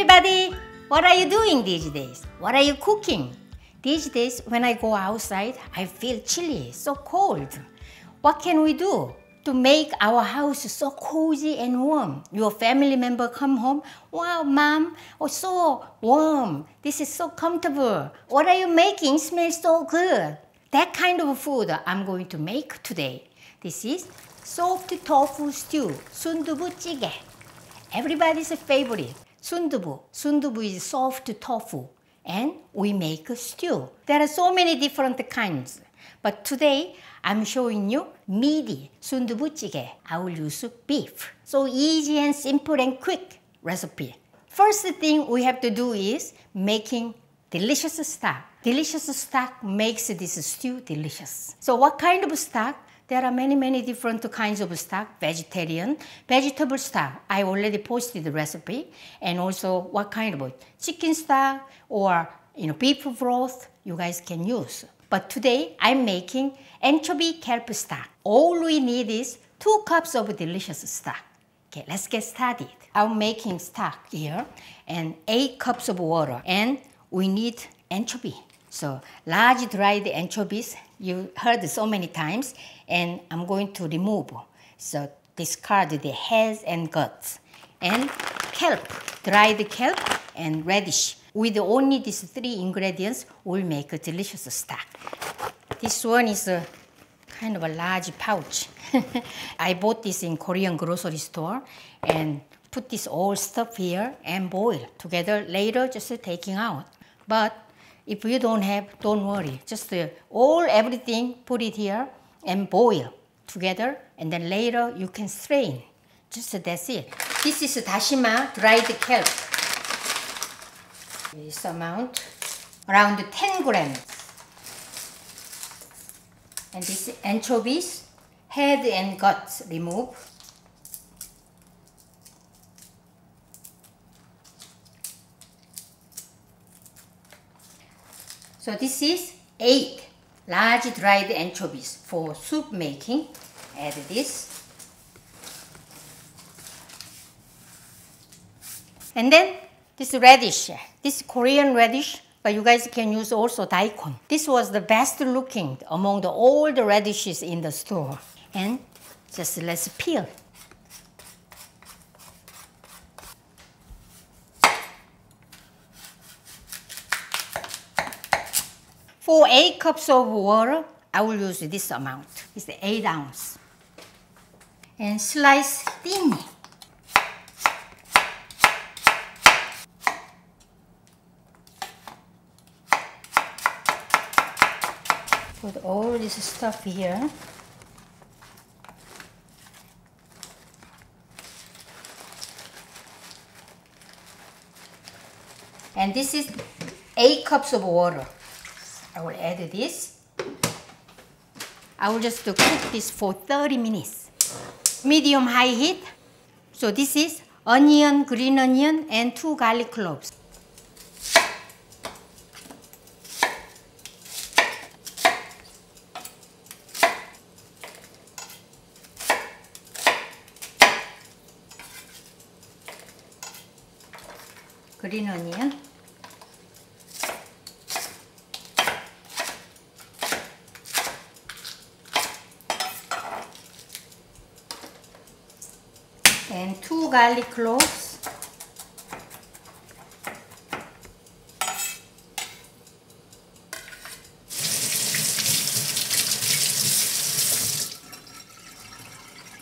everybody! What are you doing these days? What are you cooking? These days, when I go outside, I feel chilly, so cold. What can we do to make our house so cozy and warm? Your family member come home, wow, mom, oh, so warm. This is so comfortable. What are you making? Smells so good. That kind of food I'm going to make today. This is soft tofu stew, sundubu jjigae. Everybody's favorite. Sundubu. Sundubu is soft tofu. And we make a stew. There are so many different kinds. But today, I'm showing you meaty sundubu jjigae. I will use beef. So easy and simple and quick recipe. First thing we have to do is making delicious stock. Delicious stock makes this stew delicious. So what kind of stock? There are many different kinds of stock. Vegetarian, vegetable stock. I already posted the recipe. And also what kind of chicken stock or beef broth you guys can use. But today I'm making anchovy kelp stock. All we need is 2 cups of delicious stock. Okay, let's get started. I'm making stock here and 8 cups of water. And we need anchovy. So large dried anchovies, you heard so many times, and I'm going to remove. So discard the heads and guts. And kelp, dried kelp and radish. With only these 3 ingredients, we'll make a delicious stock. This one is a kind of a large pouch. I bought this in Korean grocery store and put this all stuff here and boil together. Later, just taking out. But if you don't have, don't worry. Just everything, put it here and boil together. And then later you can strain. Just that's it. This is dashima dried kelp. This amount, around 10 grams. And this anchovies, head and guts remove. So this is 8 large dried anchovies for soup making. Add this. And then this radish, this Korean radish, but you guys can use also daikon. This was the best looking among all the radishes in the store. And just let's peel. For 8 cups of water, I will use this amount. It's 8 ounces. And slice thinly. Put all this stuff here. And this is 8 cups of water. I will add this. I will just cook this for 30 minutes. Medium-high heat. So this is onion, green onion, and 2 garlic cloves. Green onion. And 2 garlic cloves.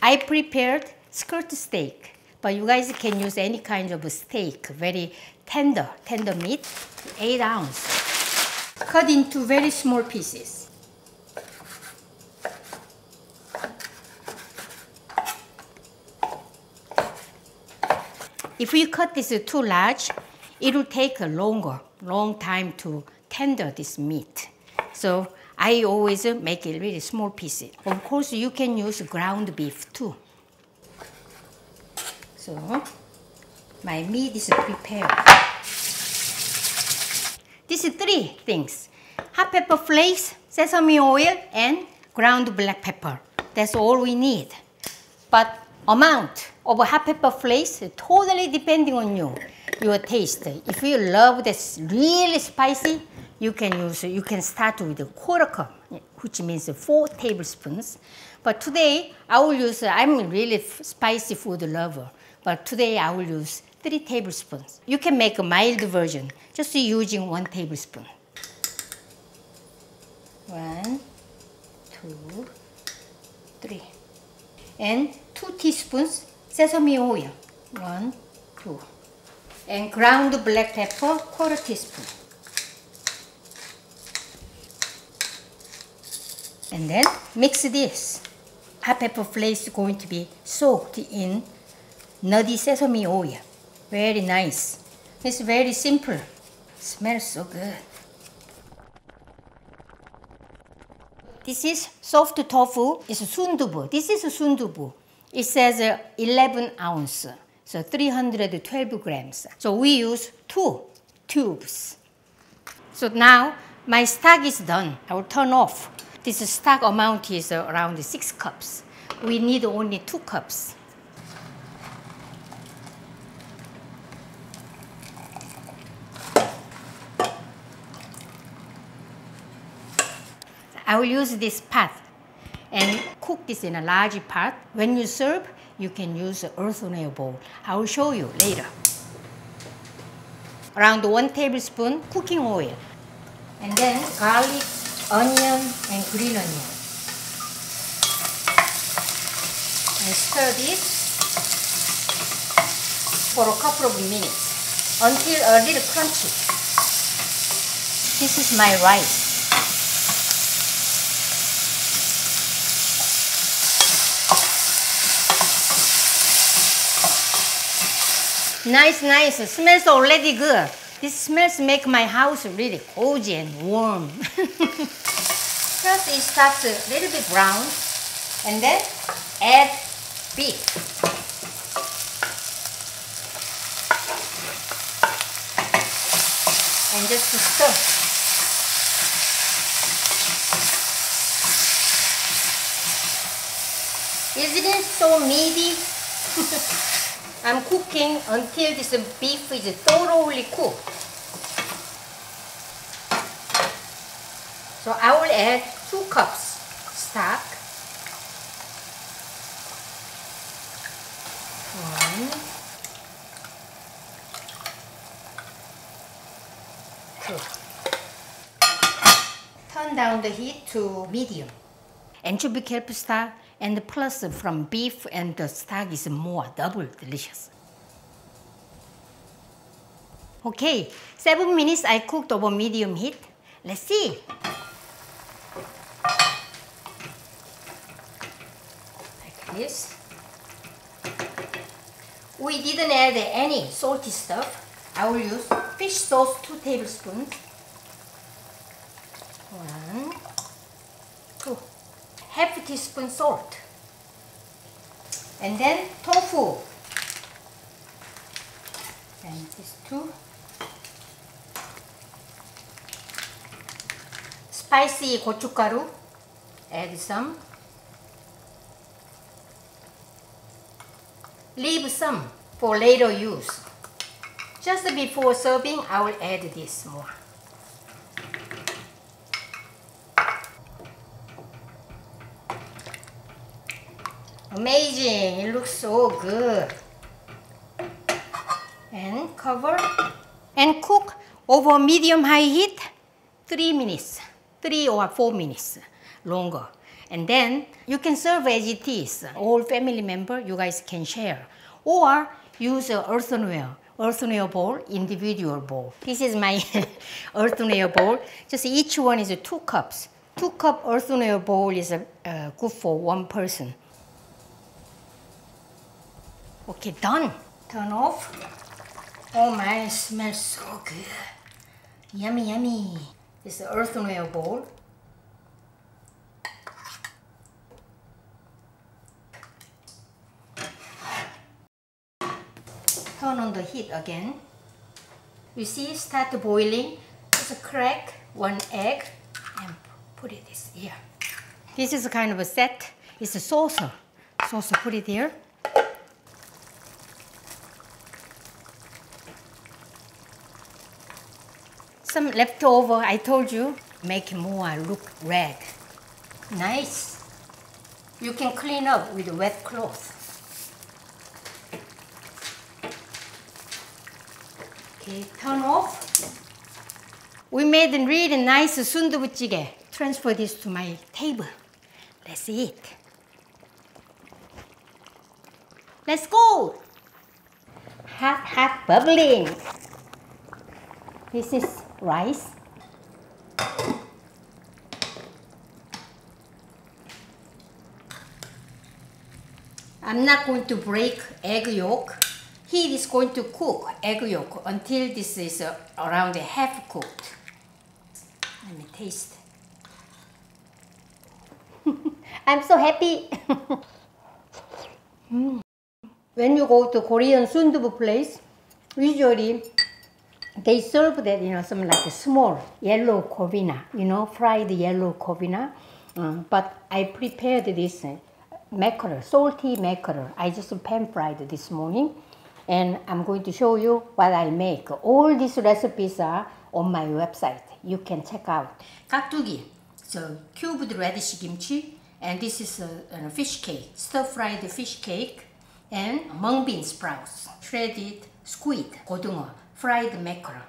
I prepared skirt steak, but you guys can use any kind of steak, very tender meat, 8 ounces. Cut into very small pieces. If you cut this too large, it will take a long time to tender this meat. So I always make it really small pieces. Of course, you can use ground beef too. So my meat is prepared. These are 3 things. Hot pepper flakes, sesame oil, and ground black pepper. That's all we need. But amount of hot pepper flakes totally depending on you. your taste. If you love this really spicy, you can start with a quarter cup, which means 4 tablespoons. But today I'm really spicy food lover, but today I will use 3 tablespoons. You can make a mild version, just using 1 tablespoon. 1, 2, 3. And 2 teaspoons sesame oil. 1, 2. And ground black pepper, quarter teaspoon. And then mix this. Hot pepper flakes is going to be soaked in nutty sesame oil. Very nice. It's very simple. Smells so good. This is soft tofu. It's sundubu. This is sundubu. It says 11 ounce, so 312 grams. So we use 2 tubes. So now my stock is done. I will turn off. This stock amount is around 6 cups. We need only 2 cups. I will use this pot and cook this in a large pot. When you serve, you can use an earthenware bowl. I will show you later. Around 1 tablespoon cooking oil. And then garlic, onion, and green onion. And stir this for a couple of minutes until a little crunchy. This is my rice. Nice, nice. It smells already good. These smells make my house really cozy and warm. First it starts a little bit brown, and then add beef. And just stir. Isn't it so meaty? I'm cooking until this beef is thoroughly cooked. So I will add 2 cups stock. 1, 2. Turn down the heat to medium. Anchovy kelp stock and plus from beef and the stock is more double delicious. Okay, 7 minutes I cooked over medium heat. Let's see. Like this. We didn't add any salty stuff. I will use fish sauce 2 tablespoons. 1, 2. Half a teaspoon salt. And then tofu. And this 2. Spicy gochugaru. Add some. Leave some for later use. Just before serving, I will add this more. Amazing, it looks so good. And cover and cook over medium-high heat 3 minutes, 3 or 4 minutes longer. And then you can serve as it is. All family members, you guys can share. Or use an earthenware bowl, individual bowl. This is my earthenware bowl. Just each one is 2 cups. 2 cup earthenware bowl is good for 1 person. Okay, done. Turn off. Oh my, it smells so good. Yummy, yummy. This is an earthenware bowl. Turn on the heat again. You see, start boiling. Just crack 1 egg and put it here. This is a kind of a set. It's a saucer. Saucer, put it here. Some leftover, I told you, make more look red. Nice. You can clean up with a wet cloth. Okay, turn off. We made a really nice sundubujigae. Transfer this to my table. Let's eat. Let's go. Hot, hot, bubbling. This is rice. I'm not going to break egg yolk. He is going to cook egg yolk until this is around half cooked. Let me taste. I'm so happy. When you go to Korean sundubu place, usually they serve that, some like a small yellow kovina, fried yellow kovina. But I prepared this mackerel, salty mackerel. I just pan fried this morning. And I'm going to show you what I make. All these recipes are on my website. You can check out. Gakdugi, so cubed radish kimchi. And this is a fish cake, stir-fried fish cake. And mung bean sprouts, shredded squid, 고등어, fried mackerel.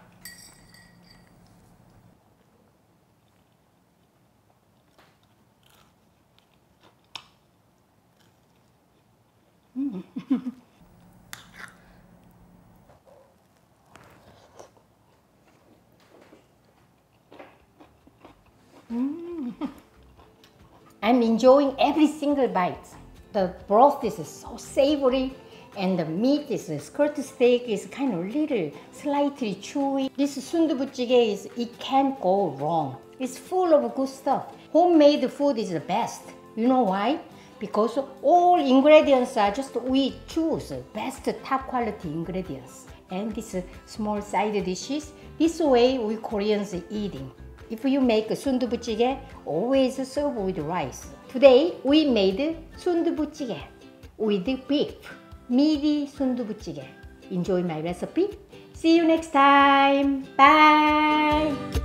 I'm enjoying every single bite. The broth is so savory and the meat is skirt steak is kind of little, slightly chewy. This sundubujigae it can't go wrong. It's full of good stuff. Homemade food is the best. You know why? Because all ingredients are just we choose best top quality ingredients. And these small side dishes, this way we Koreans eating. If you make sundubujigae, always serve with rice. Today we made sundubujigae with beef, meaty sundubujigae. Enjoy my recipe. See you next time. Bye.